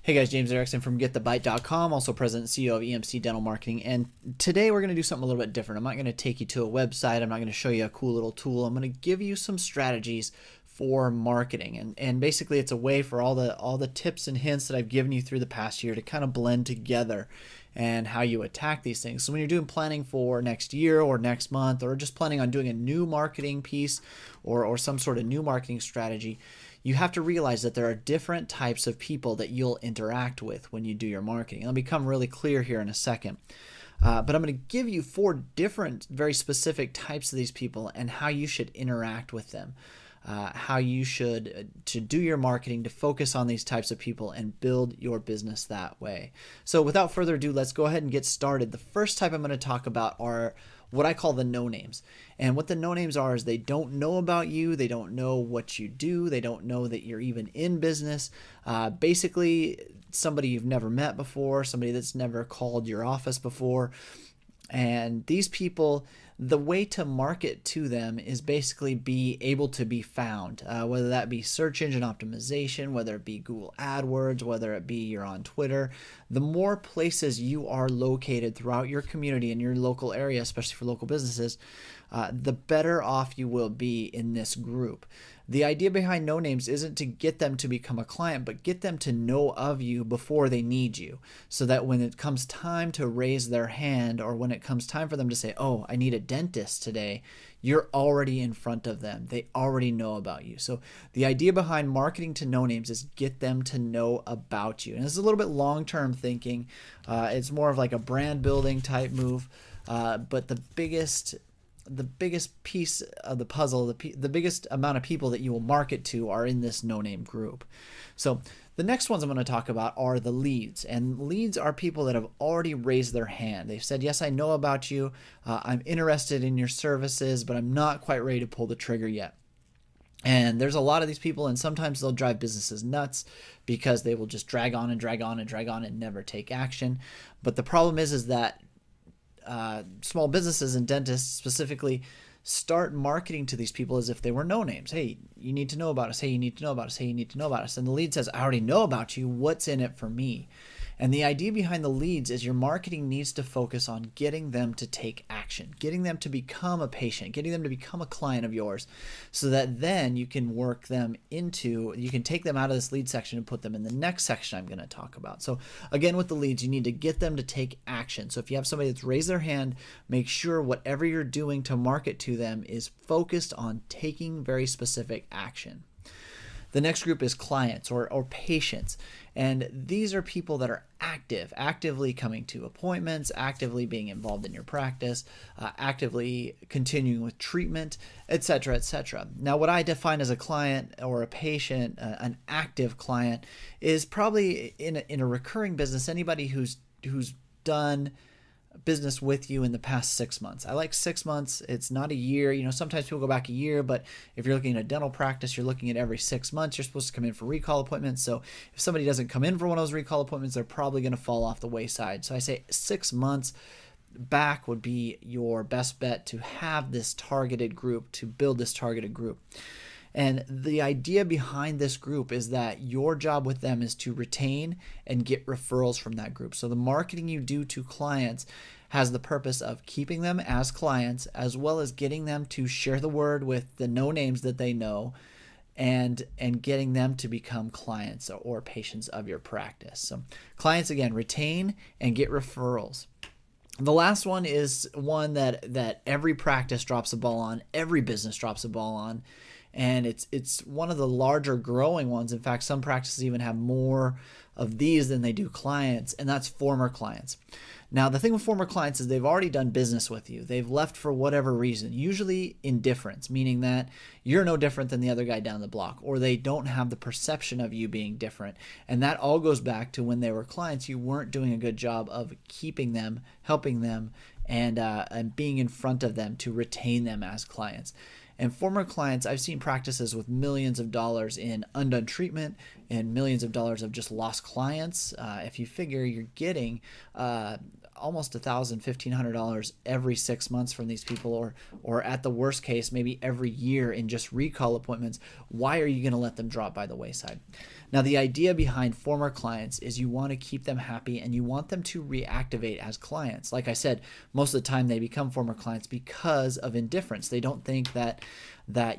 Hey guys, James Erickson from GetTheBite.com, also President and CEO of EMC Dental Marketing. And today we're going to do something a little bit different. I'm not going to take you to a website. I'm not going to show you a cool little tool. I'm going to give you some strategies for marketing. And basically it's a way for all the tips and hints that I've given you through the past year to kind of blend together and how you attack these things. So when you're doing planning for next year or next month, or just planning on doing a new marketing piece or some sort of new marketing strategy, you have to realize that there are different types of people that you'll interact with when you do your marketing. It'll become really clear here in a second. But I'm going to give you 4 different, very specific types of these people and how you should interact with them. How you should to do your marketing to focus on these types of people and build your business that way. So without further ado, let's go ahead and get started. The first type I'm going to talk about are what I call the no-names. And what the no-names are is they don't know about you, they don't know what you do, they don't know that you're even in business. Basically, somebody you've never met before, somebody that's never called your office before. And these people, the way to market to them is basically be able to be found, whether that be search engine optimization, whether it be Google AdWords, whether it be you're on Twitter. The more places you are located throughout your community in your local area, especially for local businesses, the better off you will be in this group. The idea behind no names isn't to get them to become a client, but get them to know of you before they need you, so that when it comes time to raise their hand, or when it comes time for them to say, oh, I need a dentist today, you're already in front of them. They already know about you. So the idea behind marketing to no names is get them to know about you. And it's a little bit long-term thinking. It's more of like a brand building type move. But the biggest piece of the puzzle, the biggest amount of people that you will market to are in this no-name group. So the next ones I'm going to talk about are the leads. And leads are people that have already raised their hand. They've said, yes, I know about you. I'm interested in your services, but I'm not quite ready to pull the trigger yet. And there's a lot of these people, and sometimes they'll drive businesses nuts because they will just drag on and drag on and drag on and never take action. But the problem is that small businesses and dentists specifically start marketing to these people as if they were no names. Hey, you need to know about us. Hey, you need to know about us. Hey, you need to know about us. And the lead says, I already know about you. What's in it for me? And the idea behind the leads is your marketing needs to focus on getting them to take action, getting them to become a patient, getting them to become a client of yours, so that then you can work them into, you can take them out of this lead section and put them in the next section I'm going to talk about. So again, with the leads, you need to get them to take action. So if you have somebody that's raised their hand, make sure whatever you're doing to market to them is focused on taking very specific action. The next group is clients or patients. And these are people that are actively coming to appointments, actively being involved in your practice, actively continuing with treatment, etc., etc. Now, what I define as a client or a patient, an active client, is probably in a recurring business, anybody who's done business with you in the past 6 months. I like 6 months. It's not a year. You know, sometimes people go back a year, but if you're looking at a dental practice, you're looking at every 6 months. You're supposed to come in for recall appointments. So if somebody doesn't come in for one of those recall appointments, they're probably going to fall off the wayside. So I say 6 months back would be your best bet to have this targeted group, to build this targeted group. And the idea behind this group is that your job with them is to retain and get referrals from that group. So the marketing you do to clients has the purpose of keeping them as clients, as well as getting them to share the word with the no names that they know, and getting them to become clients or patients of your practice. So clients, again, retain and get referrals. The last one is one that every practice drops a ball on, every business drops a ball on. And it's one of the larger growing ones. In fact, some practices even have more of these than they do clients, and that's former clients. Now, the thing with former clients is they've already done business with you. They've left for whatever reason, usually indifference, meaning that you're no different than the other guy down the block, or they don't have the perception of you being different. And that all goes back to when they were clients, you weren't doing a good job of keeping them, helping them, and being in front of them to retain them as clients. And former clients, I've seen practices with millions of dollars in undone treatment and millions of dollars of just lost clients. If you figure you're getting almost $1,000, $1,500 every 6 months from these people, or at the worst case, maybe every year in just recall appointments, why are you going to let them drop by the wayside? Now, the idea behind former clients is you want to keep them happy and you want them to reactivate as clients. Like I said, most of the time they become former clients because of indifference. They don't think that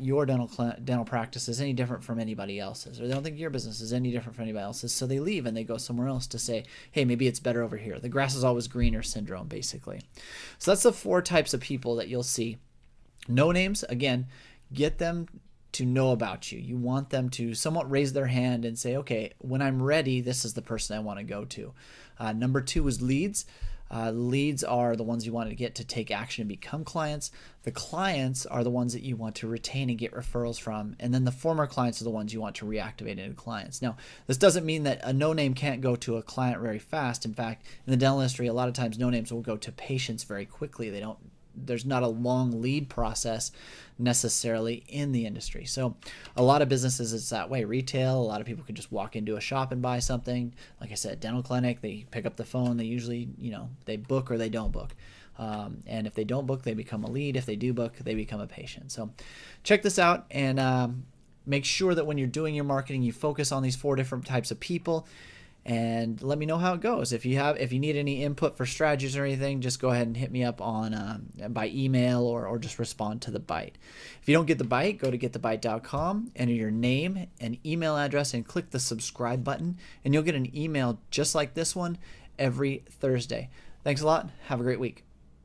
your dental practice is any different from anybody else's, or they don't think your business is any different from anybody else's, so they leave and they go somewhere else to say, hey, maybe it's better over here. The grass is always greener syndrome, basically. So that's the 4 types of people that you'll see. No names, again, get them to know about you. You want them to somewhat raise their hand and say, okay, when I'm ready, this is the person I want to go to. Number 2 is leads. Leads are the ones you want to get to take action and become clients. The clients are the ones that you want to retain and get referrals from. And then the former clients are the ones you want to reactivate into clients. Now, this doesn't mean that a no-name can't go to a client very fast. In fact, in the dental industry, a lot of times no-names will go to patients very quickly. There's not a long lead process necessarily in the industry. So a lot of businesses, it's that way. Retail, a lot of people can just walk into a shop and buy something. Like I said, dental clinic, they pick up the phone. They usually, they book or they don't book. And if they don't book, they become a lead. If they do book, they become a patient. So check this out and make sure that when you're doing your marketing, you focus on these 4 different types of people. And let me know how it goes. If you need any input for strategies or anything, just go ahead and hit me up on by email or just respond to the bite. If you don't get the bite, go to getthebite.com, enter your name and email address, and click the subscribe button, and you'll get an email just like this one every Thursday. Thanks a lot. Have a great week.